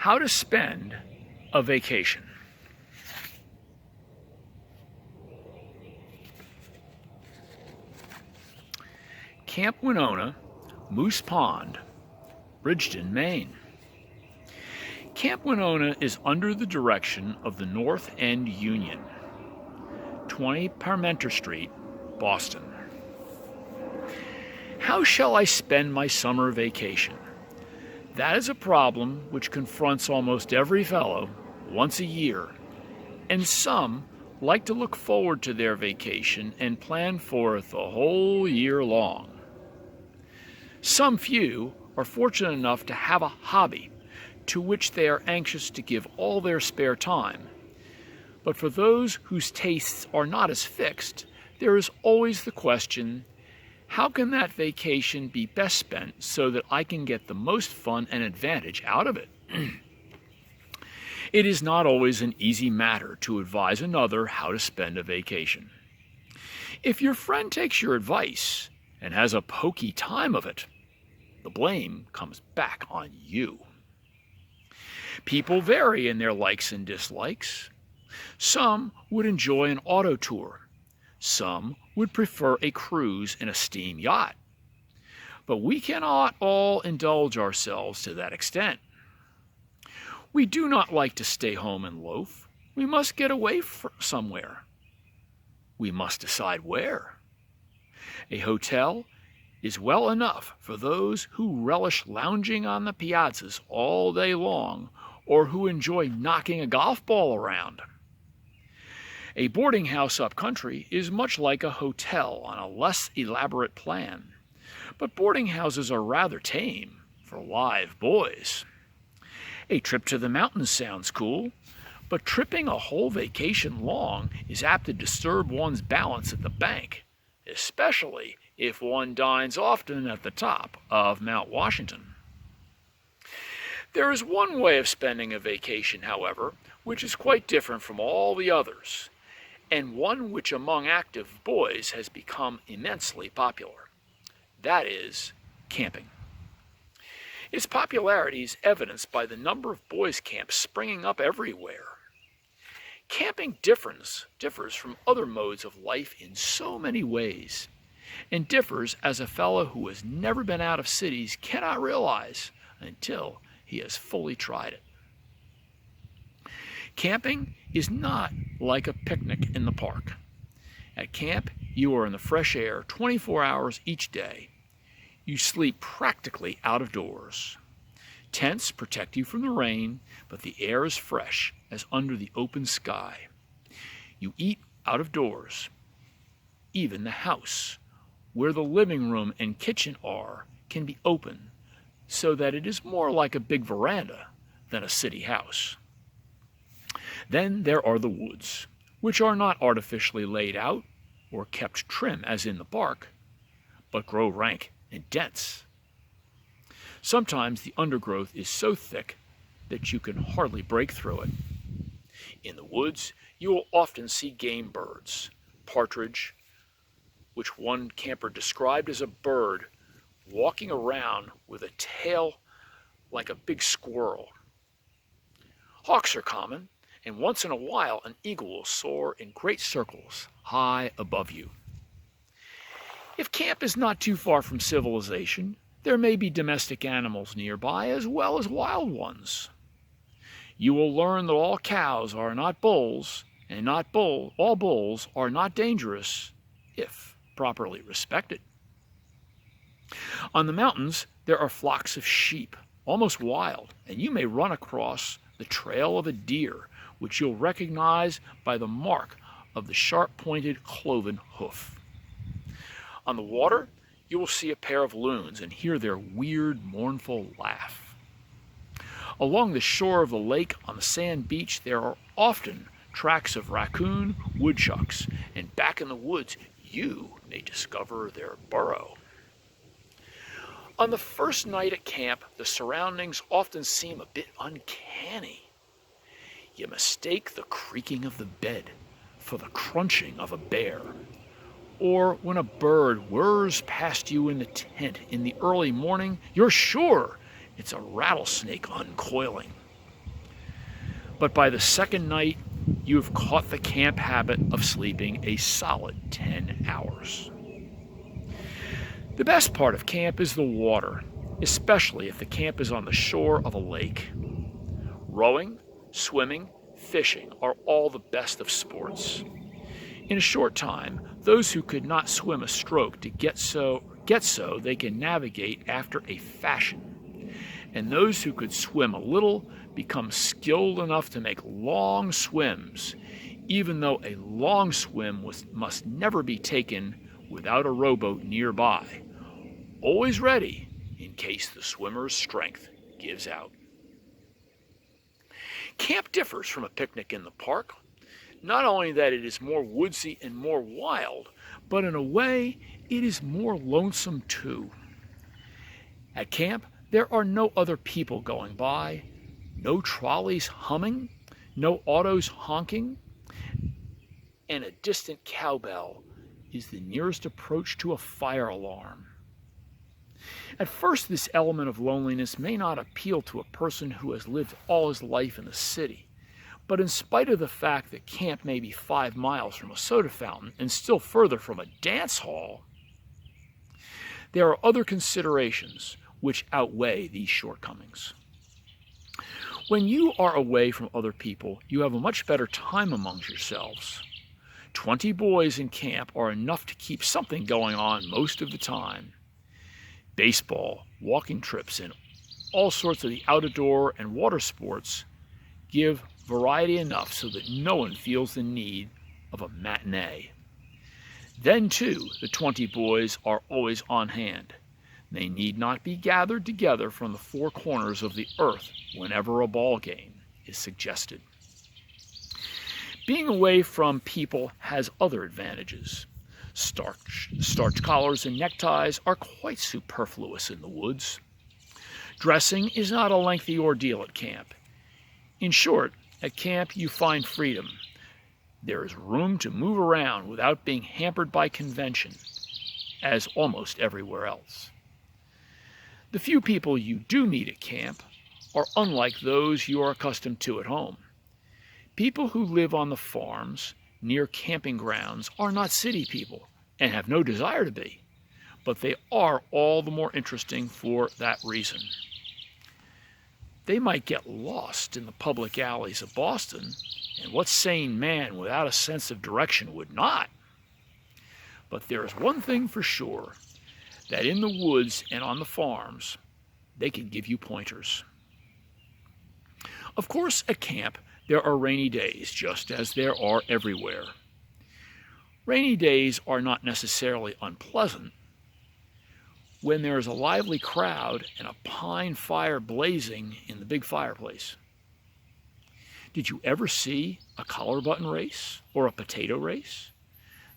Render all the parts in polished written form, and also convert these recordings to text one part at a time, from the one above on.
How to spend a vacation. Camp Winona, Moose Pond, Bridgeton, Maine. Camp Winona is under the direction of the North End Union, 20 Parmenter Street, Boston. How shall I spend my summer vacation? That is a problem which confronts almost every fellow once a year, and some like to look forward to their vacation and plan for it the whole year long. Some few are fortunate enough to have a hobby to which they are anxious to give all their spare time. But for those whose tastes are not as fixed, there is always the question, how can that vacation be best spent so that I can get the most fun and advantage out of it? It is not always an easy matter to advise another how to spend a vacation. If your friend takes your advice and has a pokey time of it, the blame comes back on you. People vary in their likes and dislikes. Some would enjoy an auto tour. Some would prefer a cruise in a steam yacht. But we cannot all indulge ourselves to that extent. We do not like to stay home and loaf. We must get away somewhere. We must decide where. A hotel is well enough for those who relish lounging on the piazzas all day long or who enjoy knocking a golf ball around. A boarding house up country is much like a hotel on a less elaborate plan, but boarding houses are rather tame for live boys. A trip to the mountains sounds cool, but tripping a whole vacation long is apt to disturb one's balance at the bank, especially if one dines often at the top of Mount Washington. There is one way of spending a vacation, however, which is quite different from all the others, and one which among active boys has become immensely popular. That is camping. Its popularity is evidenced by the number of boys' camps springing up everywhere. Camping differs from other modes of life in so many ways, and differs as a fellow who has never been out of cities cannot realize until he has fully tried it. Camping is not like a picnic in the park. At camp, you are in the fresh air 24 hours each day. You sleep practically out of doors. Tents protect you from the rain, but the air is fresh as under the open sky. You eat out of doors. Even the house, where the living room and kitchen are, can be open, so that it is more like a big veranda than a city house. Then there are the woods, which are not artificially laid out or kept trim as in the park, but grow rank and dense. Sometimes the undergrowth is so thick that you can hardly break through it. In the woods, you will often see game birds, partridge, which one camper described as a bird walking around with a tail like a big squirrel. Hawks are common, and once in a while an eagle will soar in great circles high above you. If camp is not too far from civilization, there may be domestic animals nearby as well as wild ones. You will learn that all cows are not bulls, and all bulls are not dangerous if properly respected. On the mountains, there are flocks of sheep, almost wild, and you may run across the trail of a deer, which you'll recognize by the mark of the sharp-pointed cloven hoof. On the water, you will see a pair of loons and hear their weird, mournful laugh. Along the shore of the lake on the sand beach, there are often tracks of raccoon, woodchucks, and back in the woods, you may discover their burrow. On the first night at camp, the surroundings often seem a bit uncanny. You mistake the creaking of the bed for the crunching of a bear, or when a bird whirs past you in the tent in the early morning, you're sure it's a rattlesnake uncoiling. But by the second night, you have caught the camp habit of sleeping a solid 10 hours. The best part of camp is the water, especially if the camp is on the shore of a lake. Rowing, swimming, fishing are all the best of sports. In a short time, those who could not swim a stroke to get so they can navigate after a fashion, and those who could swim a little become skilled enough to make long swims, even though a long swim must never be taken without a rowboat nearby, always ready in case the swimmer's strength gives out. Camp differs from a picnic in the park. Not only that it is more woodsy and more wild, but in a way it is more lonesome too. At camp, there are no other people going by, no trolleys humming, no autos honking, and a distant cowbell is the nearest approach to a fire alarm. At first, this element of loneliness may not appeal to a person who has lived all his life in the city. But in spite of the fact that camp may be 5 miles from a soda fountain and still further from a dance hall, there are other considerations which outweigh these shortcomings. When you are away from other people, you have a much better time amongst yourselves. 20 boys in camp are enough to keep something going on most of the time. Baseball, walking trips, and all sorts of the outdoor and water sports give variety enough so that no one feels the need of a matinee. Then, too, the 20 boys are always on hand. They need not be gathered together from the 4 corners of the earth whenever a ball game is suggested. Being away from people has other advantages. Starch collars and neckties are quite superfluous in the woods. Dressing is not a lengthy ordeal at camp. In short, at camp you find freedom. There is room to move around without being hampered by convention, as almost everywhere else. The few people you do meet at camp are unlike those you are accustomed to at home. People who live on the farms near camping grounds are not city people and have no desire to be, but they are all the more interesting for that reason. They might get lost in the public alleys of Boston, and what sane man without a sense of direction would not? But there is one thing for sure, that in the woods and on the farms, they can give you pointers. Of course, at camp, there are rainy days, just as there are everywhere. Rainy days are not necessarily unpleasant. When there is a lively crowd and a pine fire blazing in the big fireplace. Did you ever see a collar button race or a potato race?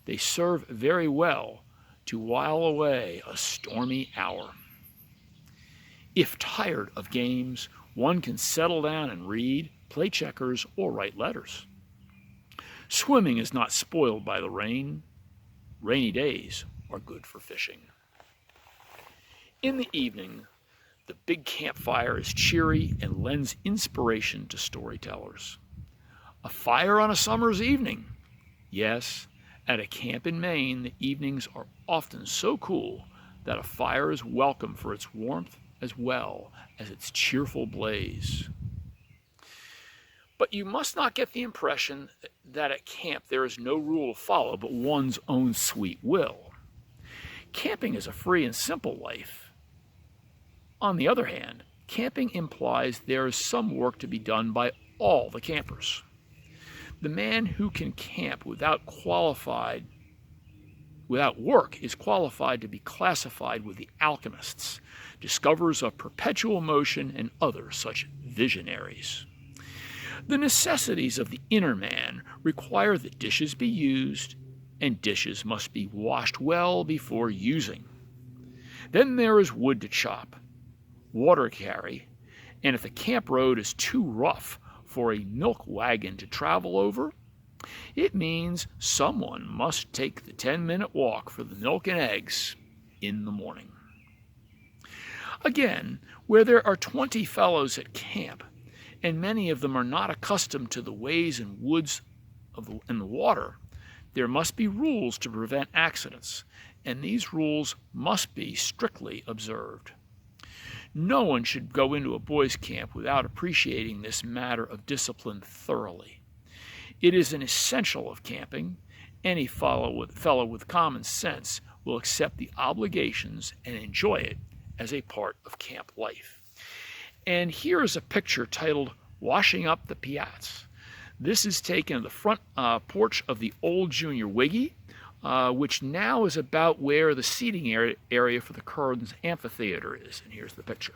They serve very well to while away a stormy hour. If tired of games, one can settle down and read, play checkers, or write letters. Swimming is not spoiled by the rain. Rainy days are good for fishing. In the evening, the big campfire is cheery and lends inspiration to storytellers. A fire on a summer's evening. Yes, at a camp in Maine, the evenings are often so cool that a fire is welcome for its warmth as well as its cheerful blaze. But you must not get the impression that at camp there is no rule to follow but one's own sweet will. Camping is a free and simple life. On the other hand, camping implies there is some work to be done by all the campers. The man who can camp without work is qualified to be classified with the alchemists, discoverers of perpetual motion, and other such visionaries. The necessities of the inner man require that dishes be used, and dishes must be washed well before using. Then there is wood to chop, water to carry, and if the camp road is too rough for a milk wagon to travel over, it means someone must take the 10-minute walk for the milk and eggs in the morning. Again, where there are 20 fellows at camp, and many of them are not accustomed to the ways and woods in the water, there must be rules to prevent accidents, and these rules must be strictly observed. No one should go into a boys' camp without appreciating this matter of discipline thoroughly. It is an essential of camping. Any fellow with common sense will accept the obligations and enjoy it as a part of camp life. And here is a picture titled "Washing Up the Piazza." This is taken at the front porch of the old Junior Wiggy, which now is about where the seating area for the Kearns Amphitheater is. And here's the picture.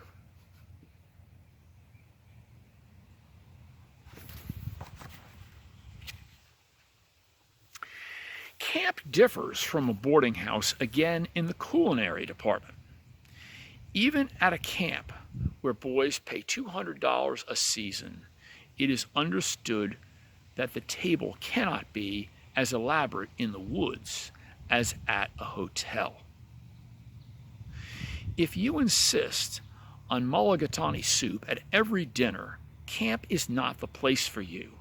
Camp differs from a boarding house again in the culinary department. Even at a camp where boys pay $200 a season, it is understood that the table cannot be as elaborate in the woods as at a hotel. If you insist on mulligatawny soup at every dinner, camp is not the place for you.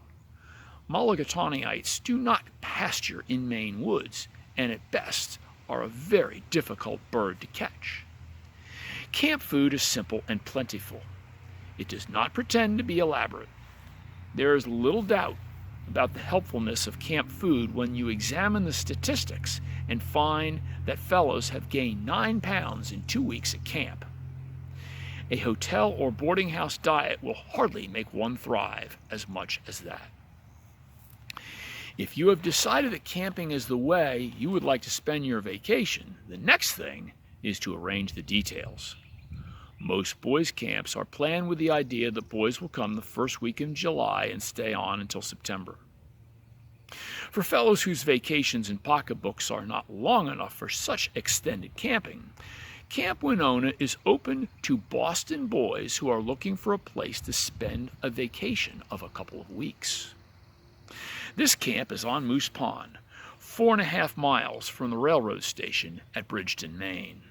Mulligatawniites do not pasture in Maine woods, and at best are a very difficult bird to catch. Camp food is simple and plentiful. It does not pretend to be elaborate. There is little doubt about the helpfulness of camp food when you examine the statistics and find that fellows have gained 9 pounds in 2 weeks at camp. A hotel or boarding house diet will hardly make one thrive as much as that. If you have decided that camping is the way you would like to spend your vacation, the next thing is to arrange the details. Most boys' camps are planned with the idea that boys will come the first week in July and stay on until September. For fellows whose vacations and pocketbooks are not long enough for such extended camping, Camp Winona is open to Boston boys who are looking for a place to spend a vacation of a couple of weeks. This camp is on Moose Pond, 4.5 miles from the railroad station at Bridgeton, Maine.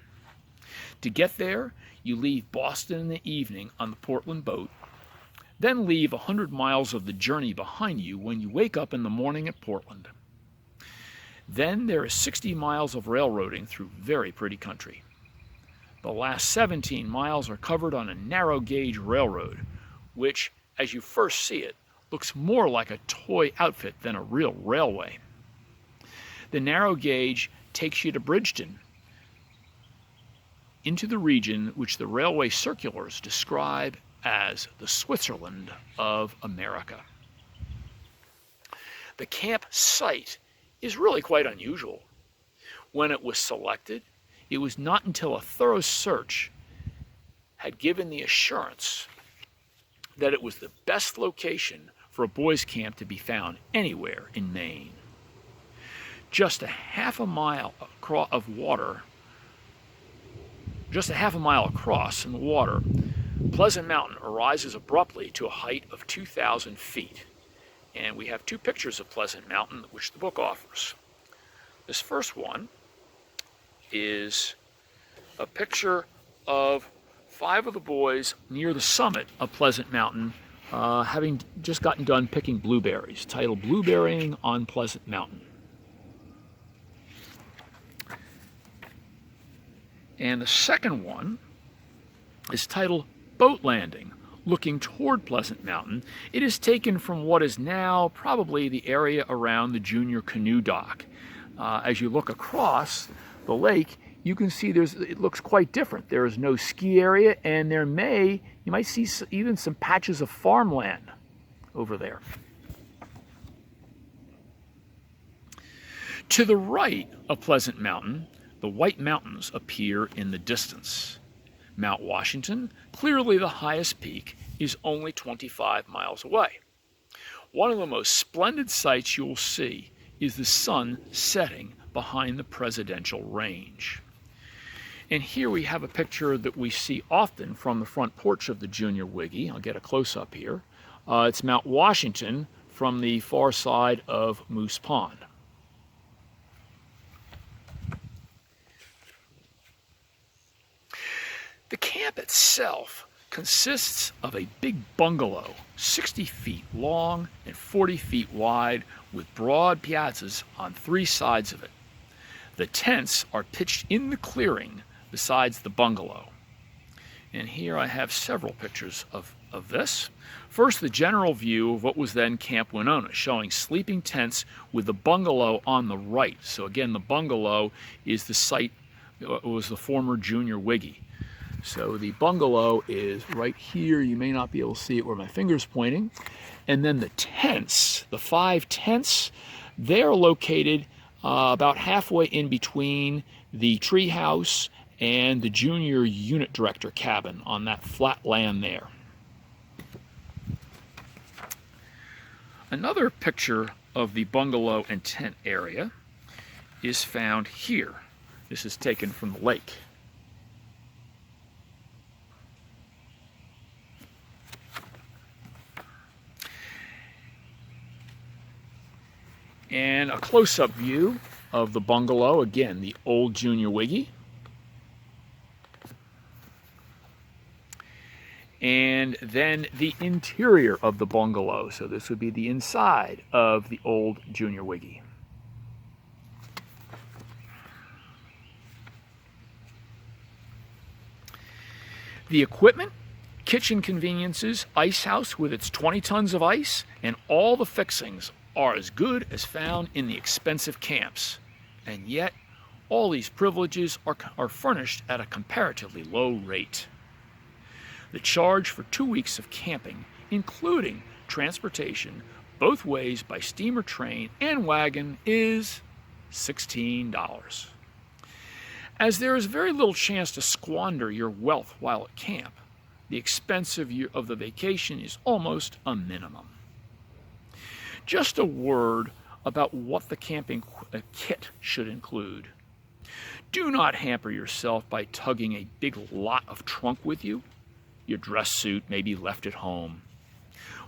To get there, you leave Boston in the evening on the Portland boat, then leave 100 miles of the journey behind you when you wake up in the morning at Portland. Then there is 60 miles of railroading through very pretty country. The last 17 miles are covered on a narrow gauge railroad, which, as you first see it, looks more like a toy outfit than a real railway. The narrow gauge takes you to Bridgeton, into the region which the railway circulars describe as the Switzerland of America. The camp site is really quite unusual. When it was selected, it was not until a thorough search had given the assurance that it was the best location for a boys' camp to be found anywhere in Maine. Just a half a mile across in the water, Pleasant Mountain arises abruptly to a height of 2,000 feet. And we have 2 pictures of Pleasant Mountain which the book offers. This first one is a picture of 5 of the boys near the summit of Pleasant Mountain, having just gotten done picking blueberries, titled "Blueberrying on Pleasant Mountain." And the second one is titled "Boat Landing, Looking Toward Pleasant Mountain." It is taken from what is now probably the area around the Junior Canoe Dock. As you look across the lake, you can see it looks quite different. There is no ski area, and you might see even some patches of farmland over there. To the right of Pleasant Mountain, the White Mountains appear in the distance. Mount Washington, clearly the highest peak, is only 25 miles away. One of the most splendid sights you will see is the sun setting behind the Presidential Range. And here we have a picture that we see often from the front porch of the Junior Wiggy. I'll get a close-up here. It's Mount Washington from the far side of Moose Pond. The camp itself consists of a big bungalow, 60 feet long and 40 feet wide, with broad piazzas on 3 sides of it. The tents are pitched in the clearing besides the bungalow. And here I have several pictures of this. First, the general view of what was then Camp Winona, showing sleeping tents with the bungalow on the right. So again, the bungalow is the site, it was the former Junior Wiggy. So the bungalow is right here. You may not be able to see it where my finger's pointing. And then the tents, the 5 tents, they're located about halfway in between the treehouse and the junior unit director cabin on that flat land there. Another picture of the bungalow and tent area is found here. This is taken from the lake. And a close-up view of the bungalow, again, the old Junior Wiggy. And then the interior of the bungalow. So this would be the inside of the old Junior Wiggy. The equipment, kitchen conveniences, ice house with its 20 tons of ice, and all the fixings are as good as found in the expensive camps. And yet, all these privileges are furnished at a comparatively low rate. The charge for 2 weeks of camping, including transportation both ways by steamer, train, and wagon, is $16. As there is very little chance to squander your wealth while at camp, the expense of the vacation is almost a minimum. Just a word about what the camping kit should include. Do not hamper yourself by tugging a big lot of trunk with you. Your dress suit may be left at home.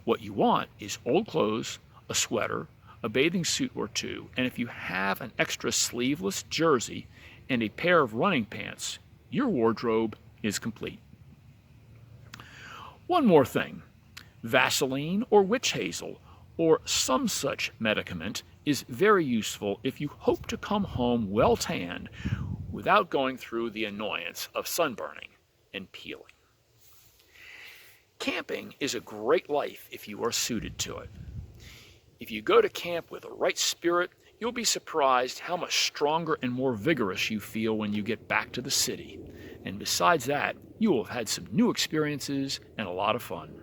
What you want is old clothes, a sweater, a bathing suit or 2, and if you have an extra sleeveless jersey and a pair of running pants, your wardrobe is complete. One more thing. Vaseline or witch hazel or some such medicament is very useful if you hope to come home well tanned without going through the annoyance of sunburning and peeling. Camping is a great life if you are suited to it. If you go to camp with the right spirit, you'll be surprised how much stronger and more vigorous you feel when you get back to the city. And besides that, you will have had some new experiences and a lot of fun.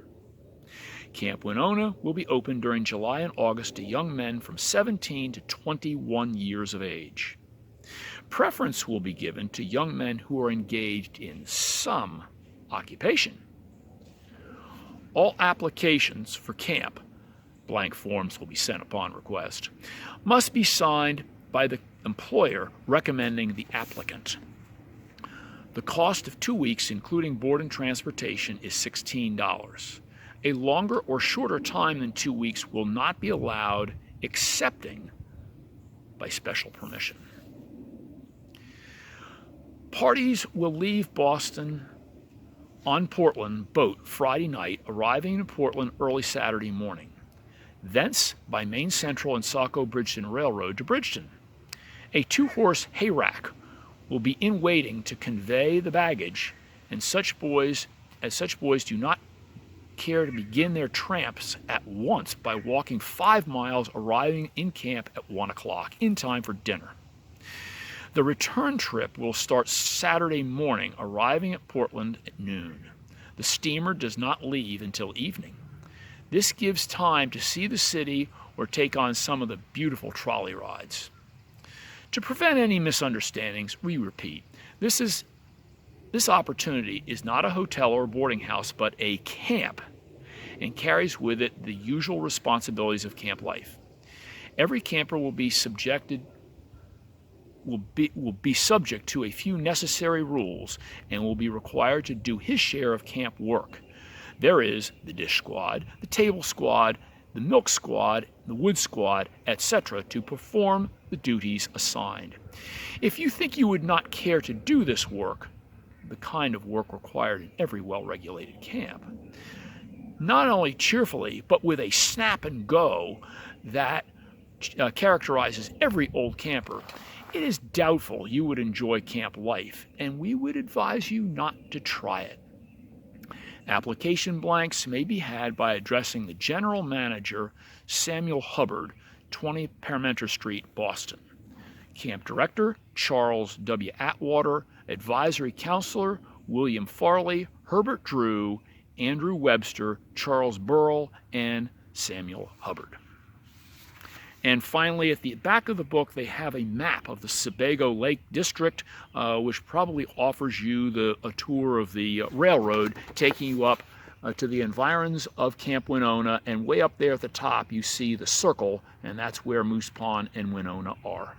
Camp Winona will be open during July and August to young men from 17 to 21 years of age. Preference will be given to young men who are engaged in some occupation. All applications for camp, blank forms will be sent upon request, must be signed by the employer recommending the applicant. The cost of 2 weeks, including board and transportation, is $16. A longer or shorter time than 2 weeks will not be allowed, excepting by special permission. Parties will leave Boston on Portland boat Friday night, arriving in Portland early Saturday morning. Thence by Maine Central and Saco Bridgeton Railroad to Bridgeton. A 2-horse hay rack will be in waiting to convey the baggage, and such boys do not care to begin their tramps at once by walking 5 miles, arriving in camp at 1 o'clock, in time for dinner. The return trip will start Saturday morning, arriving at Portland at noon. The steamer does not leave until evening. This gives time to see the city or take on some of the beautiful trolley rides. To prevent any misunderstandings, we repeat, this opportunity is not a hotel or boarding house, but a camp, and carries with it the usual responsibilities of camp life. Every camper will be subject to a few necessary rules and will be required to do his share of camp work. There is the dish squad, the table squad, the milk squad, the wood squad, etc. to perform the duties assigned. If you think you would not care to do this work, the kind of work required in every well-regulated camp. Not only cheerfully, but with a snap and go that characterizes every old camper, it is doubtful you would enjoy camp life, and we would advise you not to try it. Application blanks may be had by addressing the General Manager, Samuel Hubbard, 20 Parmenter Street, Boston. Camp Director, Charles W. Atwater. Advisory Counselor, William Farley, Herbert Drew, Andrew Webster, Charles Burrell, and Samuel Hubbard. And finally, at the back of the book, they have a map of the Sebago Lake District, which probably offers you a tour of the railroad, taking you up to the environs of Camp Winona. And way up there at the top, you see the circle, and that's where Moose Pond and Winona are.